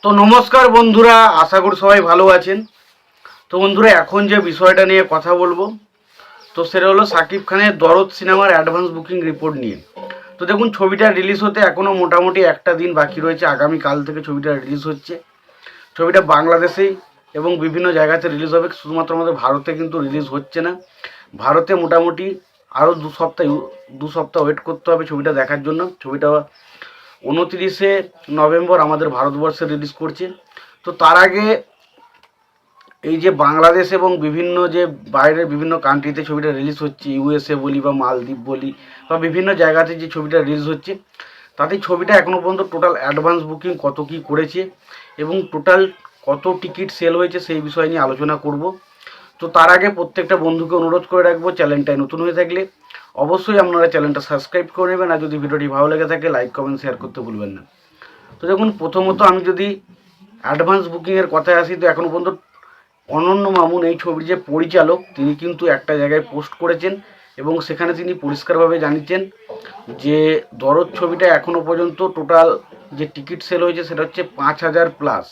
তো নমস্কার বন্ধুরা, আশা করি সবাই ভালো আছেন। তো বন্ধুরা, এখন যে বিষয়টা নিয়ে কথা বলবো তো সেটা হলো সাকিব খানের দরদ সিনেমার অ্যাডভান্স বুকিং রিপোর্ট নিয়ে। তো দেখুন, ছবিটা রিলিজ হতে এখনও মোটামুটি একটা দিন বাকি রয়েছে। আগামীকাল থেকে ছবিটা রিলিজ হচ্ছে। ছবিটা বাংলাদেশেই এবং বিভিন্ন জায়গাতে রিলিজ হবে, শুধুমাত্র আমাদের ভারতে কিন্তু রিলিজ হচ্ছে না। ভারতে মোটামুটি আরও দু সপ্তাহ ওয়েট করতে হবে ছবিটা দেখার জন্য। ছবিটা 29শে নভেম্বর আমাদের ভারতবর্ষে রিলিজ করছে। তো তার আগে এই যে বাংলাদেশ এবং বিভিন্ন যে বাইরের বিভিন্ন কান্ট্রিতে ছবিটা রিলিজ হচ্ছে, ইউএসএ বলি বা মালদ্বীপ বলি বা বিভিন্ন জায়গাতে যে ছবিটা রিলিজ হচ্ছে, তাতে ছবিটা এখনও পর্যন্ত টোটাল অ্যাডভান্স বুকিং কত কী করেছে এবং টোটাল কত টিকিট সেল হয়েছে সেই বিষয় নিয়ে আলোচনা করব। তো তার আগে প্রত্যেকটা বন্ধুকে অনুরোধ করে রাখবো, চ্যানেলটায় নতুন হয়ে থাকলে অবশ্যই আপনারা চ্যানেলটা সাবস্ক্রাইব করে নেবেন, আর যদি ভিডিওটি ভালো লেগে থাকে লাইক কমেন্ট শেয়ার করতে ভুলবেন না। তো দেখুন, প্রথমত আমি যদি অ্যাডভান্স বুকিংয়ের কথায় আসি, তো এখনও পর্যন্ত অনন্য মামুন এই ছবির যে পরিচালক, তিনি কিন্তু একটা জায়গায় পোস্ট করেছেন এবং সেখানে তিনি পরিষ্কারভাবে জানিয়েছেন যে দরদ ছবিটা এখনও পর্যন্ত টোটাল যে টিকিট সেল হয়েছে সেটা হচ্ছে 5,000+।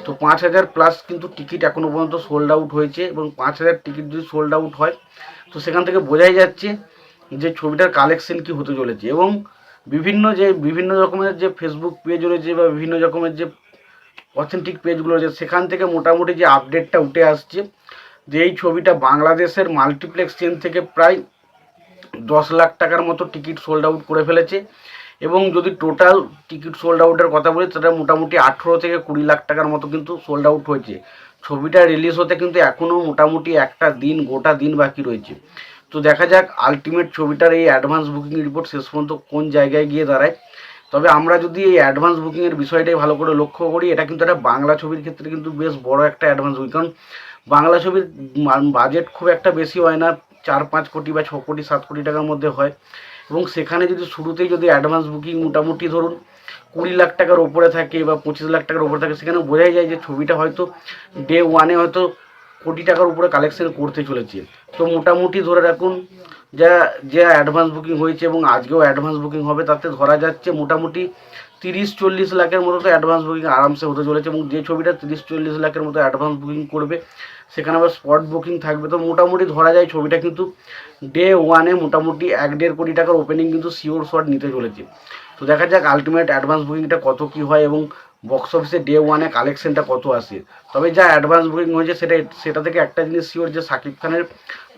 তো 5,000+ কিন্তু টিকিট এখনও পর্যন্ত সোল্ড আউট হয়েছে, এবং 5,000 টিকিট যদি সোল্ড আউট হয় তো সেখান থেকে বোঝাই যাচ্ছে যে ছবিটার কালেকশন কি হতে চলেছে। এবং বিভিন্ন রকমের যে ফেসবুক পেজ রয়েছে বা বিভিন্ন রকমের যে অথেন্টিক পেজগুলো রয়েছে, সেখান থেকে মোটামুটি যে আপডেটটা উঠে আসছে যে এই ছবিটা বাংলাদেশের মাল্টিপ্লেক্স চেন থেকে প্রায় 10 লাখ টাকার মতো টিকিট সোল্ড আউট করে ফেলেছে। এবং যদি টোটাল টিকিট সোল্ড আউটের কথা বলি, সেটা মোটামুটি 18 থেকে 20 লাখ টাকার মতো কিন্তু সোল্ড আউট হয়েছে। ছবিটা রিলিজ হতে কিন্তু এখনও মোটামুটি একটা দিন, গোটা দিন বাকি রয়েছে। তো দেখা যাক আলটিমেট ছবিটার এই অ্যাডভান্স বুকিং রিপোর্ট শেষ পর্যন্ত কোন জায়গায় গিয়ে দাঁড়ায়। তবে আমরা যদি এই অ্যাডভান্স বুকিংয়ের বিষয়টাই ভালো করে লক্ষ্য করি, এটা কিন্তু একটা বাংলা ছবির ক্ষেত্রে কিন্তু বেশ বড় একটা অ্যাডভান্স বুকিং। কারণ বাংলা ছবির বাজেট খুব একটা বেশি হয় না, 4-5 কোটি বা 6 কোটি 7 কোটি টাকার মধ্যে হয়। এবং সেখানে যদি শুরুতেই যদি অ্যাডভান্স বুকিং মোটামুটি ধরুন 20 লাখ টাকার ওপরে থাকে বা 25 লাখ টাকার ওপরে থাকে, সেখানে বোঝাই যায় যে ছবিটা হয়তো ডে ওয়ানে হয়তো কোটি টাকার উপরে কালেকশন করতে চলেছে। তো মোটামুটি ধরে রাখুন যা যে অ্যাডভান্স বুকিং হয়েছে এবং আজকেও অ্যাডভান্স বুকিং হবে, তাতে ধরা যাচ্ছে মোটামুটি 30-40 লাখের মতো তো অ্যাডভান্স বুকিং আরামসে হতে চলেছে। এবং যে ছবিটা 30-40 লাখের মতো অ্যাডভান্স বুকিং করবে, সেখানে আবার স্পট বুকিং থাকবে। তো মোটামুটি ধরা যায় ছবিটা কিন্তু ডে ওয়ানে মোটামুটি 1-1.5 কোটি টাকার ওপেনিং কিন্তু শিওর শট নিতে চলেছে। তো দেখা যাক আলটিমেট অ্যাডভান্স বুকিংটা কত কী হয় এবং বক্স অফিসে ডে ওয়ানে কালেকশনটা কত আসে। তবে যা অ্যাডভান্স বুকিং হয়েছে সেটা থেকে একটা জিনিস শিওর, যে সাকিব খানের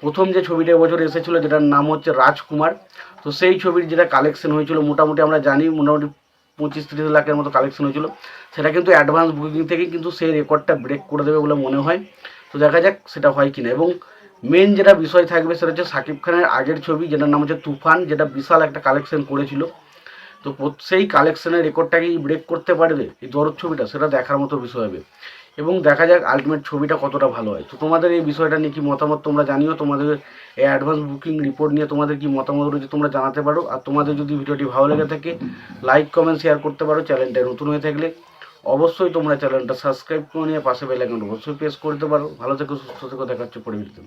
প্রথম যে ছবিটা এবছর এসেছিলো, যেটার নাম হচ্ছে রাজকুমার, তো সেই ছবির যেটা কালেকশন হয়েছিল মোটামুটি আমরা জানি মোটামুটি 25-30 লাখের মতো কালেকশন হয়েছিল, সেটা কিন্তু অ্যাডভান্স বুকিং থেকেই কিন্তু সেই রেকর্ডটা ব্রেক করে দেবে বলে মনে হয়। তো দেখা যাক সেটা হয় কিনা। এবং মেন যেটা বিষয় থাকবে সেটা হচ্ছে সাকিব খানের আগের ছবি যেটার নাম হচ্ছে তুফান, যেটা বিশাল একটা কালেকশন করেছিল। তো সেই কালেকশনের রেকর্ডটাকেই ব্রেক করতে পারবে এই দরদ ছবিটা, সেটা দেখার মতো বিষয় হবে। এবং দেখা যাক আলটিমেট ছবিটা কতটা ভালো হয়। তো তোমাদের এই বিষয়টা নিয়ে কি মতামত তোমরা জানিও। তোমাদের এই অ্যাডভান্স বুকিং রিপোর্ট নিয়ে তোমাদের কি মতামত রয়েছে তোমরা জানাতে পারো। আর তোমাদের যদি ভিডিওটি ভালো লেগে থাকে লাইক কমেন্ট শেয়ার করতে পারো। চ্যানেলটায় নতুন হয়ে থাকলে অবশ্যই তোমরা চ্যানেলটা সাবস্ক্রাইব করে নিয়ে পাশে বেল আইকন অবশ্যই প্রেস করতে পারো। ভালো থেকো, সুস্থ থেকো, দেখা হচ্ছে পরে ভিডিওতে।